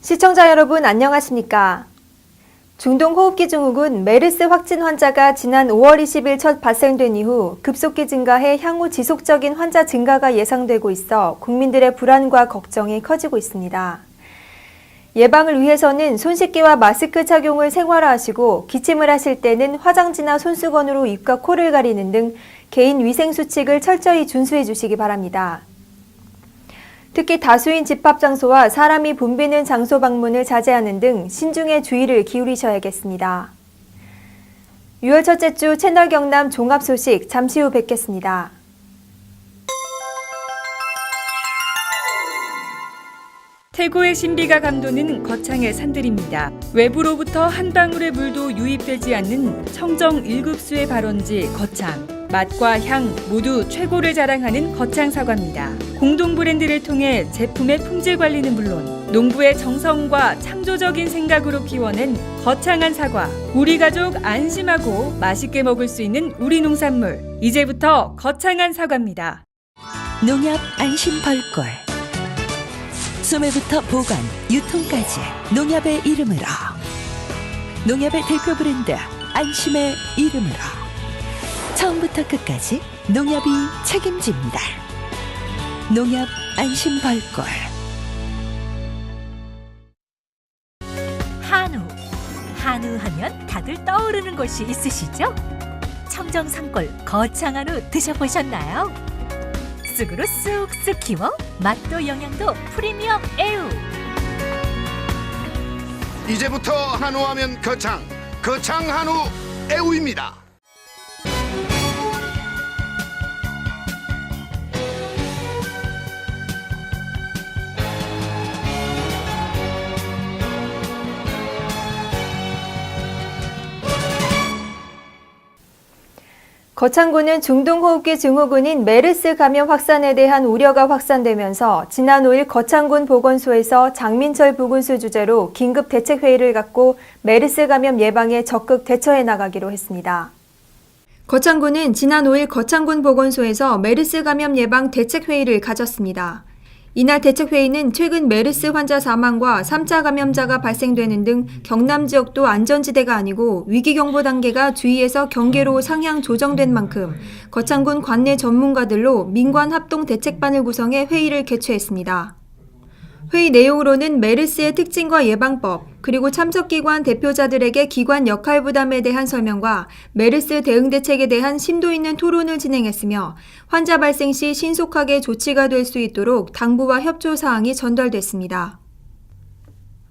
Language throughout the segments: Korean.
시청자 여러분 안녕하십니까? 중동호흡기 증후군 메르스 확진 환자가 지난 5월 20일 첫 발생된 이후 급속히 증가해 향후 지속적인 환자 증가가 예상되고 있어 국민들의 불안과 걱정이 커지고 있습니다. 예방을 위해서는 손 씻기와 마스크 착용을 생활화하시고 기침을 하실 때는 화장지나 손수건으로 입과 코를 가리는 등 개인 위생 수칙을 철저히 준수해 주시기 바랍니다. 특히 다수인 집합 장소와 사람이 붐비는 장소 방문을 자제하는 등 신중에 주의를 기울이셔야겠습니다. 6월 첫째 주 채널 경남 종합 소식 잠시 후 뵙겠습니다. 태고의 신비가 감도는 거창의 산들입니다. 외부로부터 한 방울의 물도 유입되지 않는 청정 1급수의 발원지 거창. 맛과 향 모두 최고를 자랑하는 거창 사과입니다. 공동 브랜드를 통해 제품의 품질 관리는 물론 농부의 정성과 창조적인 생각으로 키워낸 거창한 사과. 우리 가족 안심하고 맛있게 먹을 수 있는 우리 농산물. 이제부터 거창한 사과입니다. 농협 안심 벌꿀. 소매부터 보관, 유통까지 농협의 이름으로. 농협의 대표 브랜드 안심의 이름으로. 처음부터 끝까지 농협이 책임집니다. 농협 안심 벌꿀. 한우 하면 다들 떠오르는 곳이 있으시죠? 청정 산골 거창 한우 드셔보셨나요? 쑥으로 쑥쑥 키워 맛도 영양도 프리미엄 애우. 이제부터 한우하면 거창 한우 애우입니다. 거창군은 중동호흡기 증후군인 메르스 감염 확산에 대한 우려가 확산되면서 지난 5일 거창군 보건소에서 장민철 부군수 주재로 긴급 대책회의를 갖고 메르스 감염 예방에 적극 대처해 나가기로 했습니다. 거창군은 지난 5일 거창군 보건소에서 메르스 감염 예방 대책회의를 가졌습니다. 이날 대책회의는 최근 메르스 환자 사망과 3차 감염자가 발생되는 등 경남 지역도 안전지대가 아니고 위기경보 단계가 주의에서 경계로 상향 조정된 만큼 거창군 관내 전문가들로 민관 합동 대책반을 구성해 회의를 개최했습니다. 회의 내용으로는 메르스의 특징과 예방법, 그리고 참석기관 대표자들에게 기관 역할 부담에 대한 설명과 메르스 대응 대책에 대한 심도 있는 토론을 진행했으며 환자 발생 시 신속하게 조치가 될 수 있도록 당부와 협조 사항이 전달됐습니다.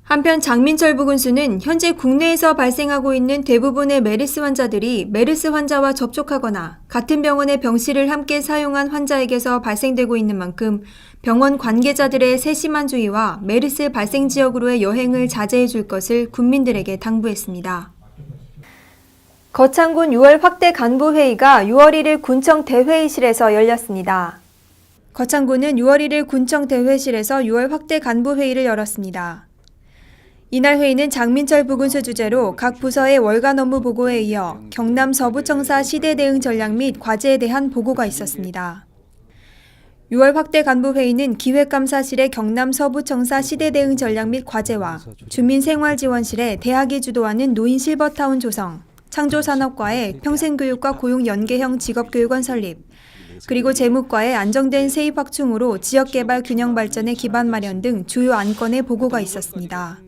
한편 장민철 부군수는 현재 국내에서 발생하고 있는 대부분의 메르스 환자들이 메르스 환자와 접촉하거나 같은 병원의 병실을 함께 사용한 환자에게서 발생되고 있는 만큼 병원 관계자들의 세심한 주의와 메르스 발생 지역으로의 여행을 자제해 줄 것을 군민들에게 당부했습니다. 거창군 6월 확대 간부회의가 6월 1일 군청 대회의실에서 열렸습니다. 거창군은 6월 1일 군청 대회실에서 6월 확대 간부회의를 열었습니다. 이날 회의는 장민철 부군수 주재로 각 부서의 월간 업무 보고에 이어 경남 서부청사 시대 대응 전략 및 과제에 대한 보고가 있었습니다. 6월 확대 간부회의는 기획감사실의 경남 서부청사 시대 대응 전략 및 과제와 주민생활지원실의 대학이 주도하는 노인 실버타운 조성, 창조산업과의 평생교육과 고용 연계형 직업교육원 설립, 그리고 재무과의 안정된 세입 확충으로 지역개발 균형 발전의 기반 마련 등 주요 안건의 보고가 있었습니다.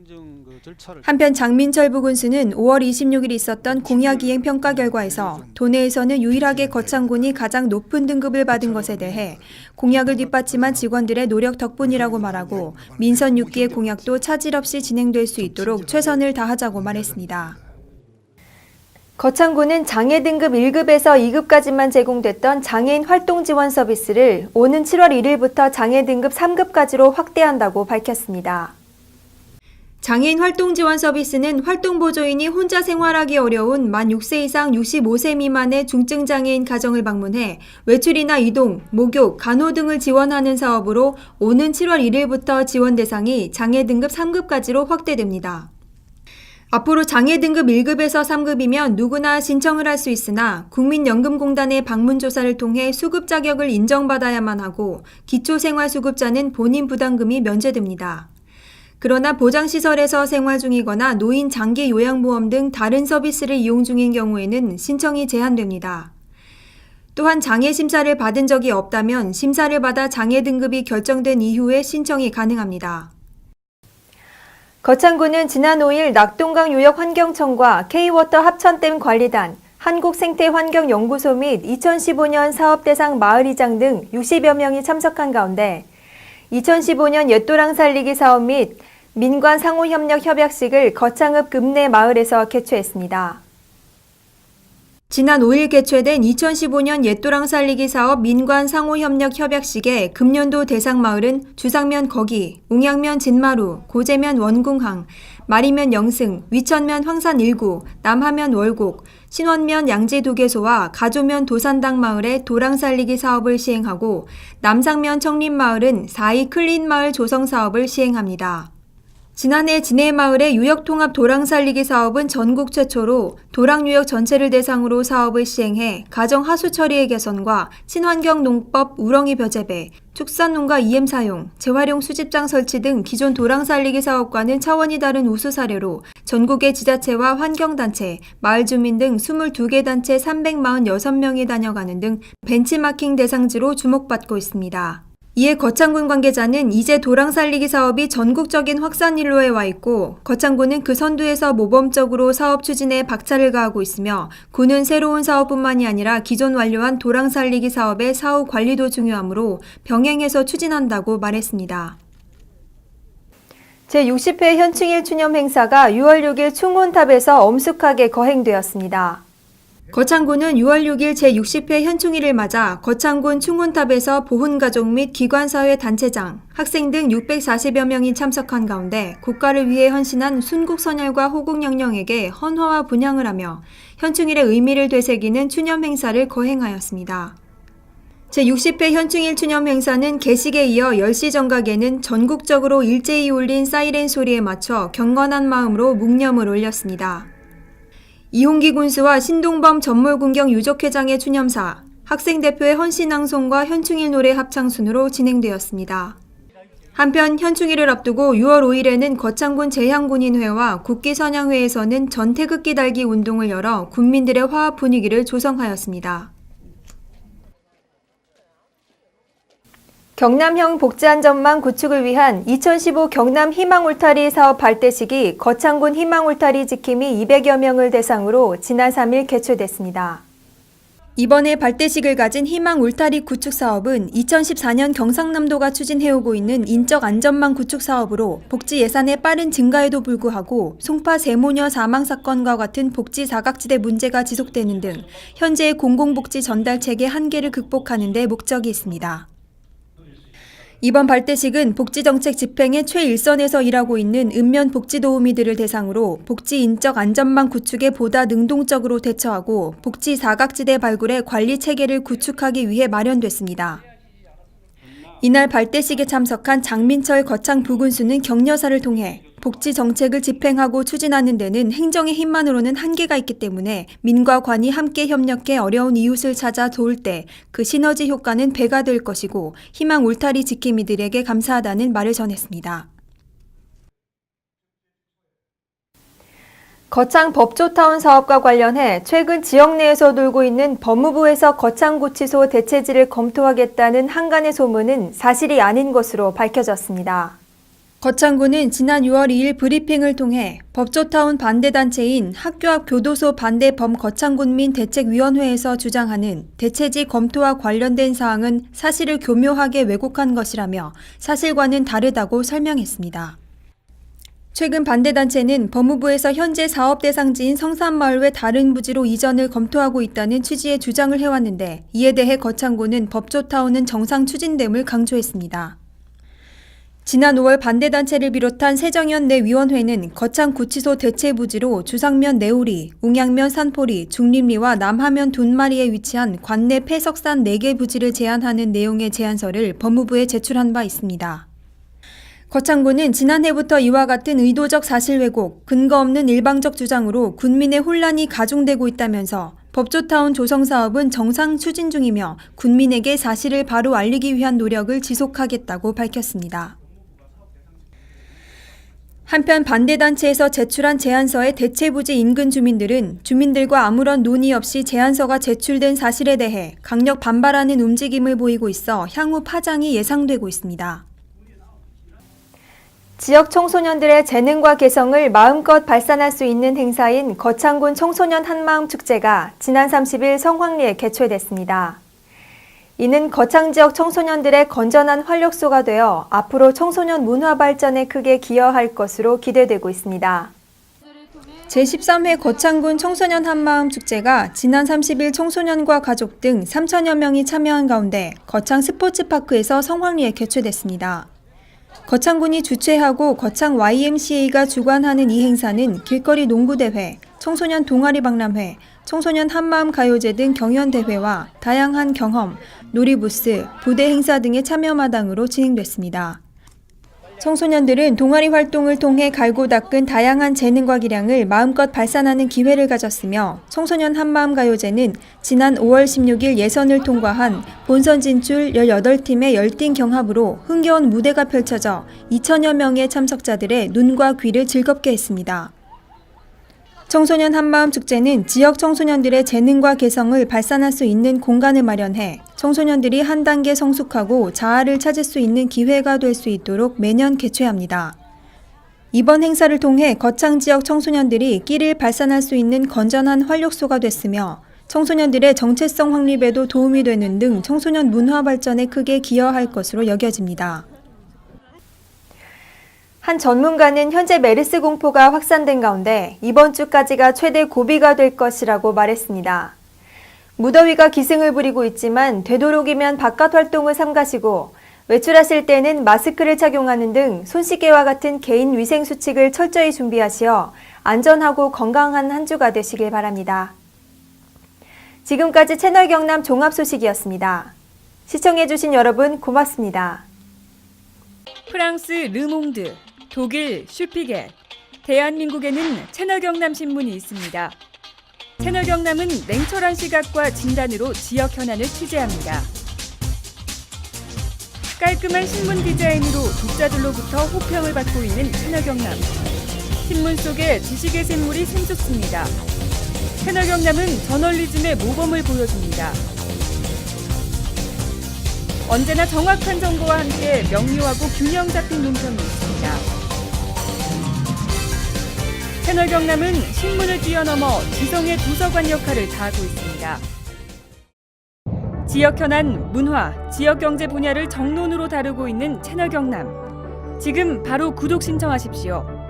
한편 장민철 부군수는 5월 26일 있었던 공약이행 평가 결과에서 도내에서는 유일하게 거창군이 가장 높은 등급을 받은 것에 대해 공약을 뒷받침한 직원들의 노력 덕분이라고 말하고 민선 6기의 공약도 차질 없이 진행될 수 있도록 최선을 다하자고 말했습니다. 거창군은 장애 등급 1급에서 2급까지만 제공됐던 장애인 활동 지원 서비스를 오는 7월 1일부터 장애 등급 3급까지로 확대한다고 밝혔습니다. 장애인 활동 지원 서비스는 활동보조인이 혼자 생활하기 어려운 만 6세 이상 65세 미만의 중증장애인 가정을 방문해 외출이나 이동, 목욕, 간호 등을 지원하는 사업으로 오는 7월 1일부터 지원 대상이 장애 등급 3급까지로 확대됩니다. 앞으로 장애 등급 1급에서 3급이면 누구나 신청을 할 수 있으나 국민연금공단의 방문조사를 통해 수급 자격을 인정받아야만 하고 기초생활수급자는 본인 부담금이 면제됩니다. 그러나 보장시설에서 생활 중이거나 노인 장기 요양보험 등 다른 서비스를 이용 중인 경우에는 신청이 제한됩니다. 또한 장애 심사를 받은 적이 없다면 심사를 받아 장애 등급이 결정된 이후에 신청이 가능합니다. 거창군은 지난 5일 낙동강 유역환경청과 K워터 합천댐 관리단, 한국생태환경연구소 및 2015년 사업대상 마을이장 등 60여 명이 참석한 가운데 2015년 옛도랑 살리기 사업 및 민관 상호협력 협약식을 거창읍 금내 마을에서 개최했습니다. 지난 5일 개최된 2015년 옛도랑 살리기 사업 민관 상호협력 협약식에 금년도 대상 마을은 주상면 거기, 웅양면 진마루, 고제면 원궁항, 마리면 영승, 위천면 황산 1구, 남하면 월곡, 신원면 양재도계소와 가조면 도산당 마을의 도랑 살리기 사업을 시행하고 남상면 청림마을은 4위 클린마을 조성 사업을 시행합니다. 지난해 진해마을의 유역통합 도랑 살리기 사업은 전국 최초로 도랑유역 전체를 대상으로 사업을 시행해 가정 하수 처리의 개선과 친환경 농법 우렁이 벼재배, 축산농가 EM 사용, 재활용 수집장 설치 등 기존 도랑 살리기 사업과는 차원이 다른 우수 사례로 전국의 지자체와 환경단체, 마을 주민 등 22개 단체 346명이 다녀가는 등 벤치마킹 대상지로 주목받고 있습니다. 이에 거창군 관계자는 이제 도랑 살리기 사업이 전국적인 확산 일로에 와 있고 거창군은 그 선두에서 모범적으로 사업 추진에 박차를 가하고 있으며 군은 새로운 사업뿐만이 아니라 기존 완료한 도랑 살리기 사업의 사후 관리도 중요하므로 병행해서 추진한다고 말했습니다. 제60회 현충일 추념 행사가 6월 6일 충혼탑에서 엄숙하게 거행되었습니다. 거창군은 6월 6일 제60회 현충일을 맞아 거창군 충혼탑에서 보훈가족 및 기관사회 단체장, 학생 등 640여 명이 참석한 가운데 국가를 위해 헌신한 순국선열과 호국영령에게 헌화와 분향을 하며 현충일의 의미를 되새기는 추념 행사를 거행하였습니다. 제60회 현충일 추념 행사는 개식에 이어 10시 정각에는 전국적으로 일제히 울린 사이렌 소리에 맞춰 경건한 마음으로 묵념을 올렸습니다. 이홍기 군수와 신동범 전몰군경 유족회장의 추념사, 학생대표의 헌신낭송과 현충일 노래 합창순으로 진행되었습니다. 한편 현충일을 앞두고 6월 5일에는 거창군 제향군인회와 국기선양회에서는 전태극기 달기 운동을 열어 군민들의 화합 분위기를 조성하였습니다. 경남형 복지안전망 구축을 위한 2015 경남 희망울타리 사업 발대식이 거창군 희망울타리 지킴이 200여 명을 대상으로 지난 3일 개최됐습니다. 이번에 발대식을 가진 희망울타리 구축 사업은 2014년 경상남도가 추진해오고 있는 인적 안전망 구축 사업으로 복지 예산의 빠른 증가에도 불구하고 송파 세모녀 사망 사건과 같은 복지 사각지대 문제가 지속되는 등 현재의 공공복지 전달 체계 한계를 극복하는 데 목적이 있습니다. 이번 발대식은 복지정책 집행의 최일선에서 일하고 있는 읍면 복지도우미들을 대상으로 복지 인적 안전망 구축에 보다 능동적으로 대처하고 복지 사각지대 발굴의 관리 체계를 구축하기 위해 마련됐습니다. 이날 발대식에 참석한 장민철 거창 부군수는 격려사를 통해 복지 정책을 집행하고 추진하는 데는 행정의 힘만으로는 한계가 있기 때문에 민과 관이 함께 협력해 어려운 이웃을 찾아 도울 때 그 시너지 효과는 배가 될 것이고 희망 울타리 지킴이들에게 감사하다는 말을 전했습니다. 거창 법조타운 사업과 관련해 최근 지역 내에서 돌고 있는 법무부에서 거창구치소 대체지를 검토하겠다는 한간의 소문은 사실이 아닌 것으로 밝혀졌습니다. 거창구는 지난 6월 2일 브리핑을 통해 법조타운 반대단체인 학교 앞 교도소 반대 범거창군민 대책위원회에서 주장하는 대체지 검토와 관련된 사항은 사실을 교묘하게 왜곡한 것이라며 사실과는 다르다고 설명했습니다. 최근 반대단체는 법무부에서 현재 사업 대상지인 성산마을 외 다른 부지로 이전을 검토하고 있다는 취지의 주장을 해왔는데 이에 대해 거창구는 법조타운은 정상 추진됨을 강조했습니다. 지난 5월 반대단체를 비롯한 새정연 내 위원회는 거창구치소 대체부지로 주상면 내오리, 웅양면 산포리, 중림리와 남하면 둔마리에 위치한 관내 폐석산 4개 부지를 제안하는 내용의 제안서를 법무부에 제출한 바 있습니다. 거창구는 지난해부터 이와 같은 의도적 사실 왜곡, 근거 없는 일방적 주장으로 군민의 혼란이 가중되고 있다면서 법조타운 조성 사업은 정상 추진 중이며 군민에게 사실을 바로 알리기 위한 노력을 지속하겠다고 밝혔습니다. 한편 반대단체에서 제출한 제안서의 대체부지 인근 주민들은 주민들과 아무런 논의 없이 제안서가 제출된 사실에 대해 강력 반발하는 움직임을 보이고 있어 향후 파장이 예상되고 있습니다. 지역 청소년들의 재능과 개성을 마음껏 발산할 수 있는 행사인 거창군 청소년 한마음 축제가 지난 30일 성황리에 개최됐습니다. 이는 거창 지역 청소년들의 건전한 활력소가 되어 앞으로 청소년 문화 발전에 크게 기여할 것으로 기대되고 있습니다. 제13회 거창군 청소년 한마음 축제가 지난 30일 청소년과 가족 등 3천여 명이 참여한 가운데 거창 스포츠파크에서 성황리에 개최됐습니다. 거창군이 주최하고 거창 YMCA가 주관하는 이 행사는 길거리 농구대회, 청소년 동아리 박람회, 청소년 한마음 가요제 등 경연대회와 다양한 경험, 놀이부스, 부대 행사 등의 참여 마당으로 진행됐습니다. 청소년들은 동아리 활동을 통해 갈고 닦은 다양한 재능과 기량을 마음껏 발산하는 기회를 가졌으며 청소년 한마음 가요제는 지난 5월 16일 예선을 통과한 본선 진출 18팀의 열띤 경합으로 흥겨운 무대가 펼쳐져 2천여 명의 참석자들의 눈과 귀를 즐겁게 했습니다. 청소년 한마음 축제는 지역 청소년들의 재능과 개성을 발산할 수 있는 공간을 마련해 청소년들이 한 단계 성숙하고 자아를 찾을 수 있는 기회가 될 수 있도록 매년 개최합니다. 이번 행사를 통해 거창 지역 청소년들이 끼를 발산할 수 있는 건전한 활력소가 됐으며 청소년들의 정체성 확립에도 도움이 되는 등 청소년 문화 발전에 크게 기여할 것으로 여겨집니다. 한 전문가는 현재 메르스 공포가 확산된 가운데 이번 주까지가 최대 고비가 될 것이라고 말했습니다. 무더위가 기승을 부리고 있지만 되도록이면 바깥 활동을 삼가시고 외출하실 때는 마스크를 착용하는 등 손씻기와 같은 개인 위생 수칙을 철저히 준비하시어 안전하고 건강한 한 주가 되시길 바랍니다. 지금까지 채널 경남 종합 소식이었습니다. 시청해주신 여러분 고맙습니다. 프랑스 르몽드, 독일 슈피겔, 대한민국에는 채널 경남 신문이 있습니다. 채널 경남은 냉철한 시각과 진단으로 지역 현안을 취재합니다. 깔끔한 신문 디자인으로 독자들로부터 호평을 받고 있는 채널 경남. 신문 속에 지식의 샘물이 샘솟습니다. 채널 경남은 저널리즘의 모범을 보여줍니다. 언제나 정확한 정보와 함께 명료하고 균형 잡힌 논평이 있습니다. 채널 경남은 신문을 뛰어넘어 지성의 도서관 역할을 다하고 있습니다. 지역 현안, 문화, 지역 경제 분야를 정론으로 다루고 있는 채널 경남. 지금 바로 구독 신청하십시오.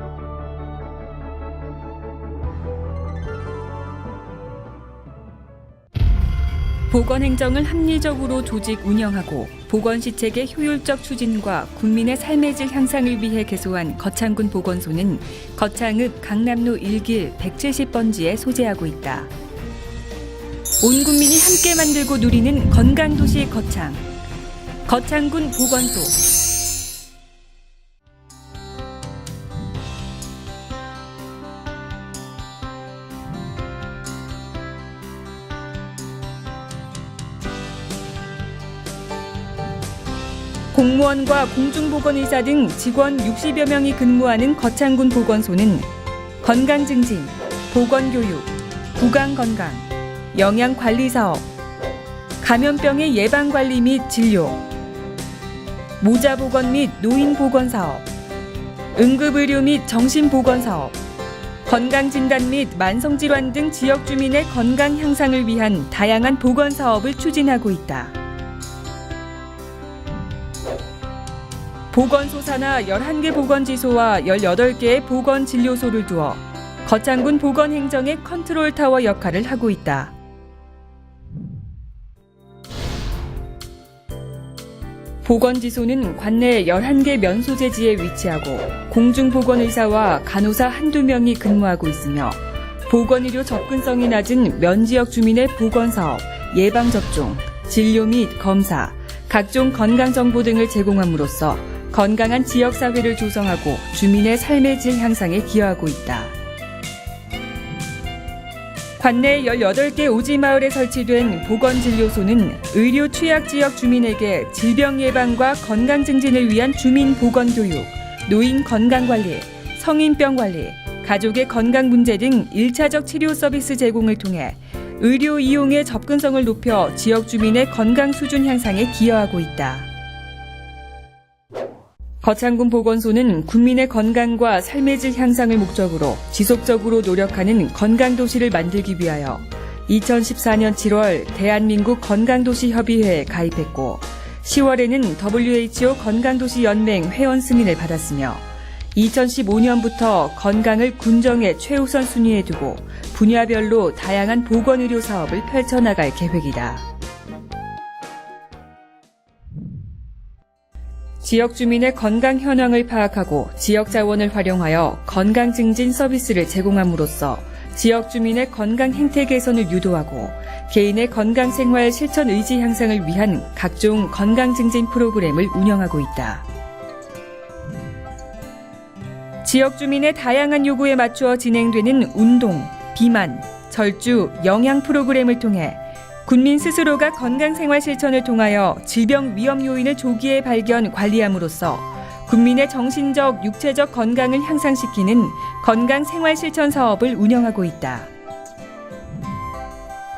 보건행정을 합리적으로 조직 운영하고 보건시책의 효율적 추진과 국민의 삶의 질 향상을 위해 개소한 거창군 보건소는 거창읍 강남로 1길 170번지에 소재하고 있다. 온 국민이 함께 만들고 누리는 건강도시 거창. 거창군 보건소. 공무원과 공중보건의사 등 직원 60여 명이 근무하는 거창군 보건소는 건강증진, 보건교육, 구강건강, 영양관리사업, 감염병의 예방관리 및 진료, 모자보건 및 노인보건사업, 응급의료 및 정신보건사업, 건강진단 및 만성질환 등 지역 주민의 건강 향상을 위한 다양한 보건사업을 추진하고 있다. 보건소 산하 11개 보건지소와 18개의 보건진료소를 두어 거창군 보건행정의 컨트롤타워 역할을 하고 있다. 보건지소는 관내 11개 면소재지에 위치하고 공중보건의사와 간호사 한두 명이 근무하고 있으며 보건의료 접근성이 낮은 면지역 주민의 보건사업, 예방접종, 진료 및 검사, 각종 건강정보 등을 제공함으로써 건강한 지역사회를 조성하고 주민의 삶의 질 향상에 기여하고 있다. 관내 18개 오지마을에 설치된 보건진료소는 의료 취약 지역 주민에게 질병 예방과 건강 증진을 위한 주민 보건교육, 노인 건강관리, 성인병 관리, 가족의 건강 문제 등 1차적 치료 서비스 제공을 통해 의료 이용의 접근성을 높여 지역 주민의 건강 수준 향상에 기여하고 있다. 거창군 보건소는 국민의 건강과 삶의 질 향상을 목적으로 지속적으로 노력하는 건강도시를 만들기 위하여 2014년 7월 대한민국 건강도시협의회에 가입했고 10월에는 WHO 건강도시연맹 회원 승인을 받았으며 2015년부터 건강을 군정의 최우선 순위에 두고 분야별로 다양한 보건의료 사업을 펼쳐나갈 계획이다. 지역 주민의 건강 현황을 파악하고 지역 자원을 활용하여 건강 증진 서비스를 제공함으로써 지역 주민의 건강 행태 개선을 유도하고 개인의 건강 생활 실천 의지 향상을 위한 각종 건강 증진 프로그램을 운영하고 있다. 지역 주민의 다양한 요구에 맞추어 진행되는 운동, 비만, 절주, 영양 프로그램을 통해 군민 스스로가 건강생활 실천을 통하여 질병 위험 요인을 조기에 발견, 관리함으로써 국민의 정신적, 육체적 건강을 향상시키는 건강생활 실천 사업을 운영하고 있다.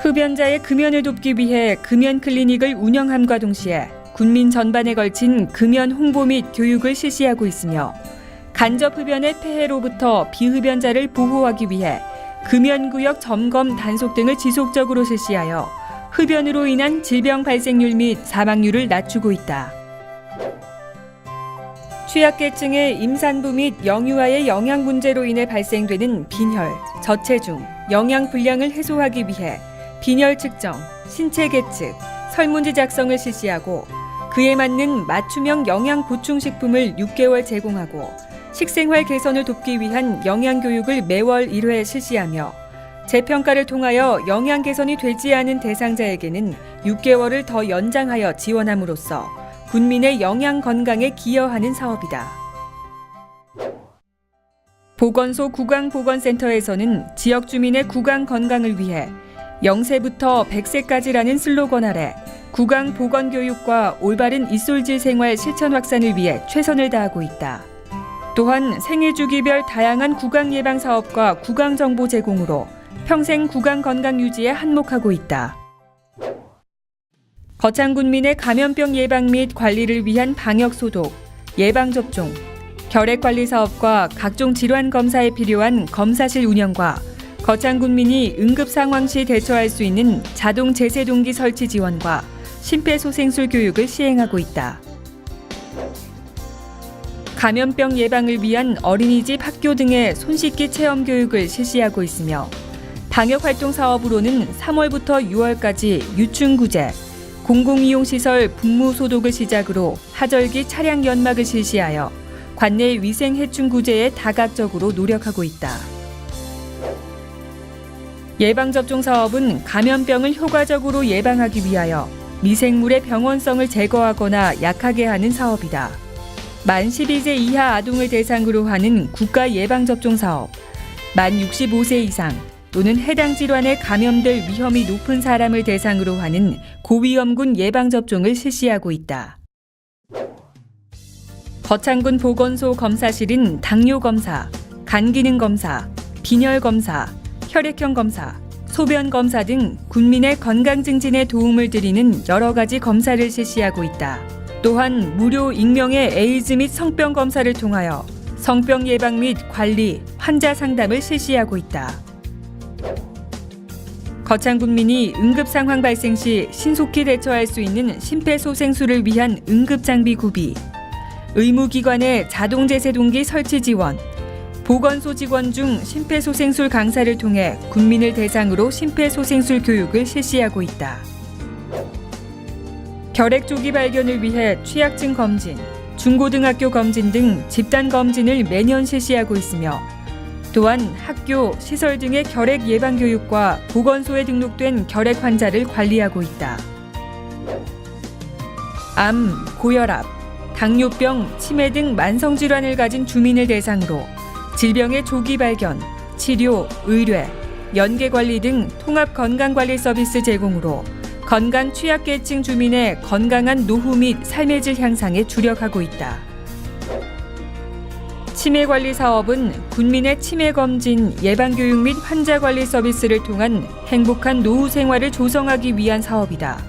흡연자의 금연을 돕기 위해 금연 클리닉을 운영함과 동시에 군민 전반에 걸친 금연 홍보 및 교육을 실시하고 있으며 간접 흡연의 폐해로부터 비흡연자를 보호하기 위해 금연구역 점검 단속 등을 지속적으로 실시하여 흡연으로 인한 질병 발생률 및 사망률을 낮추고 있다. 취약계층의 임산부 및 영유아의 영양 문제로 인해 발생되는 빈혈, 저체중, 영양 불량을 해소하기 위해 빈혈 측정, 신체 계측, 설문지 작성을 실시하고 그에 맞는 맞춤형 영양 보충식품을 6개월 제공하고 식생활 개선을 돕기 위한 영양교육을 매월 1회 실시하며 재평가를 통하여 영양 개선이 되지 않은 대상자에게는 6개월을 더 연장하여 지원함으로써 군민의 영양 건강에 기여하는 사업이다. 보건소 구강보건센터에서는 지역 주민의 구강 건강을 위해 0세부터 100세까지라는 슬로건 아래 구강보건교육과 올바른 입솔질 생활 실천 확산을 위해 최선을 다하고 있다. 또한 생애주기별 다양한 구강 예방 사업과 구강 정보 제공으로 평생 구강 건강 유지에 한몫하고 있다. 거창군민의 감염병 예방 및 관리를 위한 방역 소독, 예방 접종, 결핵 관리 사업과 각종 질환 검사에 필요한 검사실 운영과 거창군민이 응급 상황 시 대처할 수 있는 자동 제세동기 설치 지원과 심폐소생술 교육을 시행하고 있다. 감염병 예방을 위한 어린이집 학교 등의 손 씻기 체험 교육을 실시하고 있으며 방역활동 사업으로는 3월부터 6월까지 유충구제, 공공이용시설 분무 소독을 시작으로 하절기 차량 연막을 실시하여 관내 위생 해충 구제에 다각적으로 노력하고 있다. 예방접종 사업은 감염병을 효과적으로 예방하기 위하여 미생물의 병원성을 제거하거나 약하게 하는 사업이다. 만 12세 이하 아동을 대상으로 하는 국가 예방접종 사업, 만 65세 이상 또는 해당 질환에 감염될 위험이 높은 사람을 대상으로 하는 고위험군 예방접종을 실시하고 있다. 거창군 보건소 검사실은 당뇨검사, 간기능검사, 빈혈검사, 혈액형 검사, 소변 검사 등 군민의 건강 증진에 도움을 드리는 여러 가지 검사를 실시하고 있다. 또한 무료 익명의 에이즈 및 성병 검사를 통하여 성병 예방 및 관리, 환자 상담을 실시하고 있다. 거창군민이 응급 상황 발생 시 신속히 대처할 수 있는 심폐소생술을 위한 응급장비 구비, 의무기관의 자동 제세동기 설치 지원, 보건소 직원 중 심폐소생술 강사를 통해 군민을 대상으로 심폐소생술 교육을 실시하고 있다. 결핵 조기 발견을 위해 취약증 검진, 중고등학교 검진 등 집단 검진을 매년 실시하고 있으며 또한 학교, 시설 등의 결핵 예방 교육과 보건소에 등록된 결핵 환자를 관리하고 있다. 암, 고혈압, 당뇨병, 치매 등 만성질환을 가진 주민을 대상으로 질병의 조기 발견, 치료, 의뢰, 연계관리 등 통합건강관리 서비스 제공으로 건강 취약계층 주민의 건강한 노후 및 삶의 질 향상에 주력하고 있다. 치매관리 사업은 군민의 치매 검진, 예방교육 및 환자관리 서비스를 통한 행복한 노후 생활을 조성하기 위한 사업이다.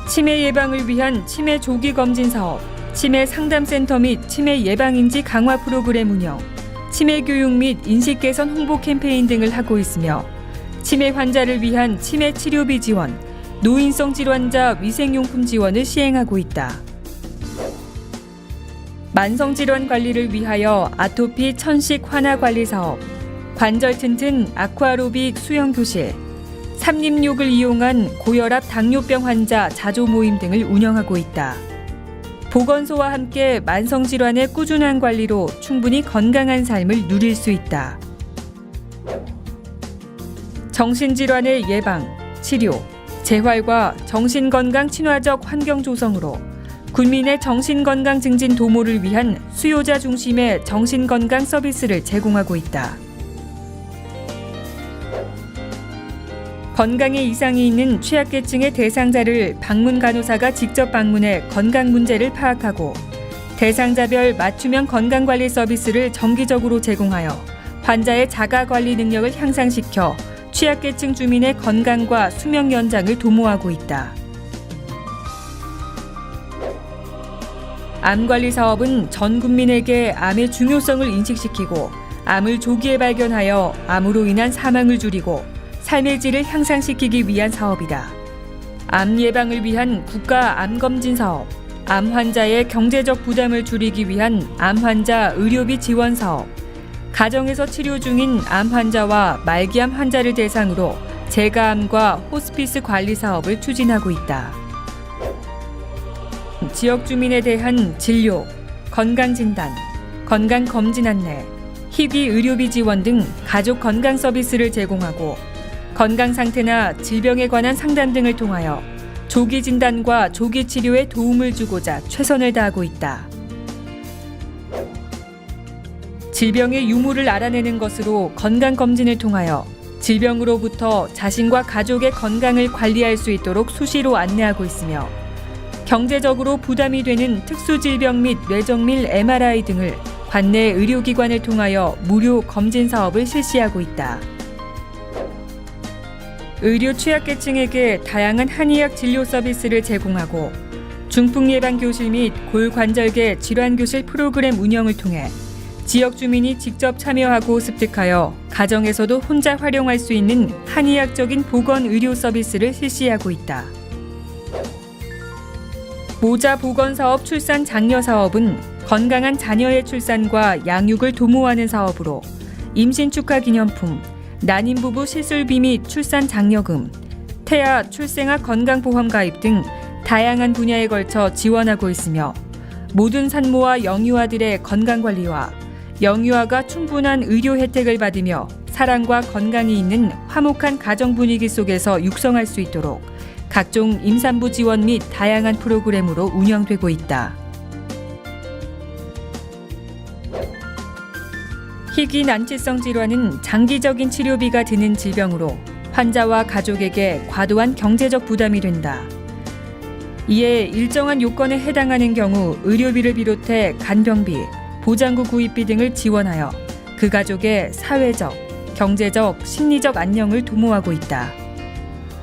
치매 예방을 위한 치매 조기 검진 사업, 치매 상담센터 및 치매 예방인지 강화 프로그램 운영, 치매 교육 및 인식 개선 홍보 캠페인 등을 하고 있으며 치매 환자를 위한 치매 치료비 지원, 노인성 질환자 위생용품 지원을 시행하고 있다. 만성질환 관리를 위하여 아토피 천식 환아 관리 사업, 관절 튼튼 아쿠아로빅 수영 교실, 삼림욕을 이용한 고혈압 당뇨병 환자 자조 모임 등을 운영하고 있다. 보건소와 함께 만성질환의 꾸준한 관리로 충분히 건강한 삶을 누릴 수 있다. 정신질환의 예방, 치료, 재활과 정신건강 친화적 환경 조성으로 군민의 정신건강 증진 도모를 위한 수요자 중심의 정신건강 서비스를 제공하고 있다. 건강에 이상이 있는 취약계층의 대상자를 방문 간호사가 직접 방문해 건강 문제를 파악하고 대상자별 맞춤형 건강관리 서비스를 정기적으로 제공하여 환자의 자가관리 능력을 향상시켜 취약계층 주민의 건강과 수명 연장을 도모하고 있다. 암관리 사업은 전 국민에게 암의 중요성을 인식시키고 암을 조기에 발견하여 암으로 인한 사망을 줄이고 삶의 질을 향상시키기 위한 사업이다. 암 예방을 위한 국가 암검진 사업, 암 환자의 경제적 부담을 줄이기 위한 암 환자 의료비 지원 사업, 가정에서 치료 중인 암 환자와 말기암 환자를 대상으로 재가암과 호스피스 관리 사업을 추진하고 있다. 지역 주민에 대한 진료, 건강진단, 건강검진 안내, 희귀 의료비 지원 등 가족 건강 서비스를 제공하고 건강 상태나 질병에 관한 상담 등을 통하여 조기 진단과 조기 치료에 도움을 주고자 최선을 다하고 있다. 질병의 유무를 알아내는 것으로 건강검진을 통하여 질병으로부터 자신과 가족의 건강을 관리할 수 있도록 수시로 안내하고 있으며 경제적으로 부담이 되는 특수질병 및 뇌정밀 MRI 등을 관내 의료기관을 통하여 무료 검진 사업을 실시하고 있다. 의료 취약계층에게 다양한 한의학 진료 서비스를 제공하고 중풍예방교실 및 골관절계 질환교실 프로그램 운영을 통해 지역 주민이 직접 참여하고 습득하여 가정에서도 혼자 활용할 수 있는 한의학적인 보건 의료 서비스를 실시하고 있다. 모자 보건 사업 출산 장려 사업은 건강한 자녀의 출산과 양육을 도모하는 사업으로 임신 축하 기념품, 난임 부부 시술비 및 출산 장려금, 태아 출생아 건강보험 가입 등 다양한 분야에 걸쳐 지원하고 있으며 모든 산모와 영유아들의 건강관리와 영유아가 충분한 의료 혜택을 받으며 사랑과 건강이 있는 화목한 가정 분위기 속에서 육성할 수 있도록 각종 임산부 지원 및 다양한 프로그램으로 운영되고 있다. 희귀 난치성 질환은 장기적인 치료비가 드는 질병으로 환자와 가족에게 과도한 경제적 부담이 된다. 이에 일정한 요건에 해당하는 경우 의료비를 비롯해 간병비, 보장구 구입비 등을 지원하여 그 가족의 사회적, 경제적, 심리적 안녕을 도모하고 있다.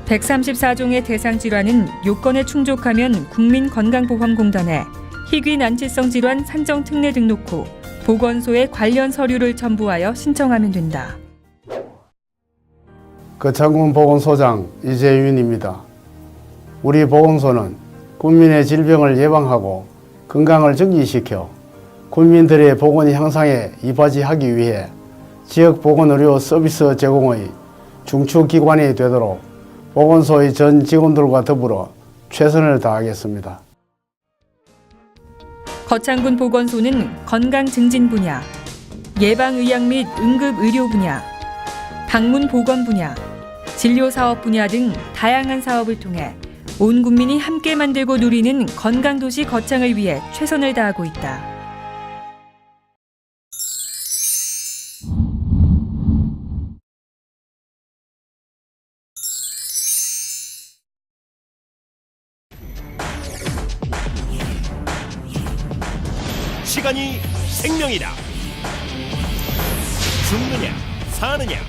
134종의 대상 질환은 요건에 충족하면 국민건강보험공단에 희귀 난치성 질환 산정 특례 등록 후 보건소에 관련 서류를 첨부하여 신청하면 된다. 거창군 보건소장 이재윤입니다. 우리 보건소는 국민의 질병을 예방하고 건강을 증진시켜 국민들의 보건 향상에 이바지하기 위해 지역 보건의료 서비스 제공의 중추기관이 되도록 보건소의 전 직원들과 더불어 최선을 다하겠습니다. 거창군 보건소는 건강 증진 분야, 예방의학 및 응급의료 분야, 방문 보건 분야, 진료 사업 분야 등 다양한 사업을 통해 온 국민이 함께 만들고 누리는 건강도시 거창을 위해 최선을 다하고 있다. 시간이 생명이다. 죽느냐 사느냐,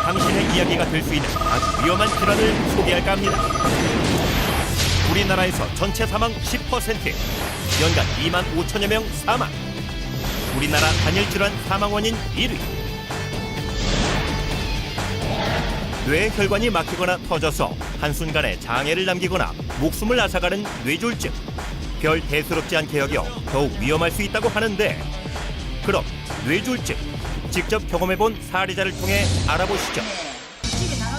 당신의 이야기가 될 수 있는 아주 위험한 질환을 소개할까 합니다. 우리나라에서 전체 사망 10%, 연간 2만 5천여 명 사망. 우리나라 단일 질환 사망 원인 1위. 뇌혈관이 막히거나 터져서 한순간에 장애를 남기거나 목숨을 앗아가는 뇌졸중. 별 대수롭지 않게 여겨 더욱 위험할 수 있다고 하는데, 그럼 뇌졸중 직접 경험해본 사례자를 통해 알아보시죠.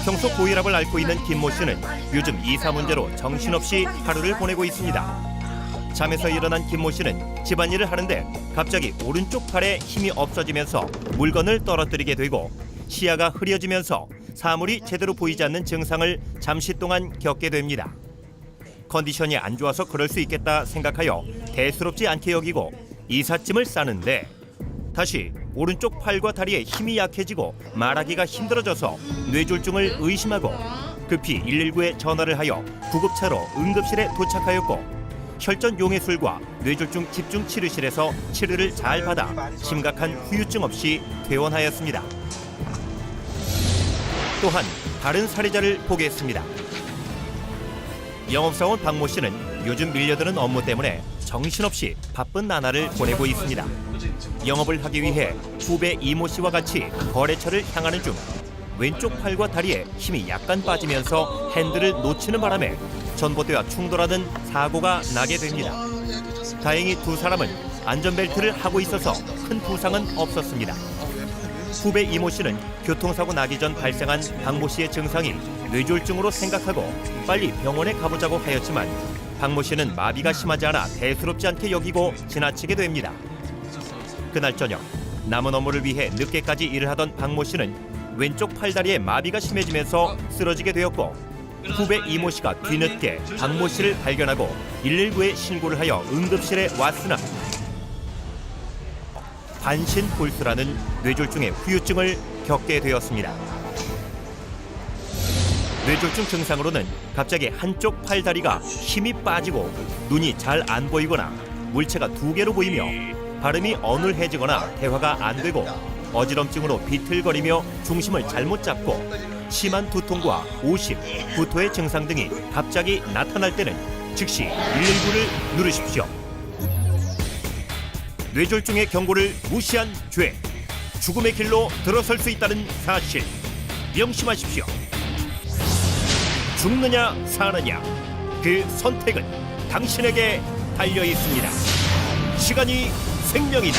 평소 고혈압을 앓고 있는 김모 씨는 요즘 이사 문제로 정신없이 하루를 보내고 있습니다. 잠에서 일어난 김모 씨는 집안일을 하는데 갑자기 오른쪽 팔에 힘이 없어지면서 물건을 떨어뜨리게 되고 시야가 흐려지면서 사물이 제대로 보이지 않는 증상을 잠시 동안 겪게 됩니다. 컨디션이 안 좋아서 그럴 수 있겠다 생각하여 대수롭지 않게 여기고 이삿짐을 싸는데, 다시 오른쪽 팔과 다리에 힘이 약해지고 말하기가 힘들어져서 뇌졸중을 의심하고 급히 119에 전화를 하여 구급차로 응급실에 도착하였고, 혈전 용해술과 뇌졸중 집중치료실에서 치료를 잘 받아 심각한 후유증 없이 퇴원하였습니다. 또한 다른 사례자를 보겠습니다. 영업사원 박모 씨는 요즘 밀려드는 업무 때문에 정신없이 바쁜 나날을 보내고 있습니다. 영업을 하기 위해 후배 이모 씨와 같이 거래처를 향하는 중 왼쪽 팔과 다리에 힘이 약간 빠지면서 핸들을 놓치는 바람에 전봇대와 충돌하는 사고가 나게 됩니다. 다행히 두 사람은 안전벨트를 하고 있어서 큰 부상은 없었습니다. 후배 이모 씨는 교통사고 나기 전 발생한 박모 씨의 증상이 뇌졸중으로 생각하고 빨리 병원에 가보자고 하였지만 박모 씨는 마비가 심하지 않아 대수롭지 않게 여기고 지나치게 됩니다. 그날 저녁 남은 업무를 위해 늦게까지 일을 하던 박모 씨는 왼쪽 팔다리에 마비가 심해지면서 쓰러지게 되었고, 후배 이모 씨가 뒤늦게 박모 씨를 발견하고 119에 신고를 하여 응급실에 왔으나 반신골수라는 뇌졸중의 후유증을 겪게 되었습니다. 뇌졸중 증상으로는 갑자기 한쪽 팔다리가 힘이 빠지고 눈이 잘 안 보이거나 물체가 2개로 보이며 발음이 어눌해지거나 대화가 안 되고 어지럼증으로 비틀거리며 중심을 잘못 잡고 심한 두통과 오심, 구토의 증상 등이 갑자기 나타날 때는 즉시 119를 누르십시오. 뇌졸중의 경고를 무시한 죄, 죽음의 길로 들어설 수 있다는 사실 명심하십시오. 죽느냐 사느냐, 그 선택은 당신에게 달려 있습니다. 시간이 생명이다.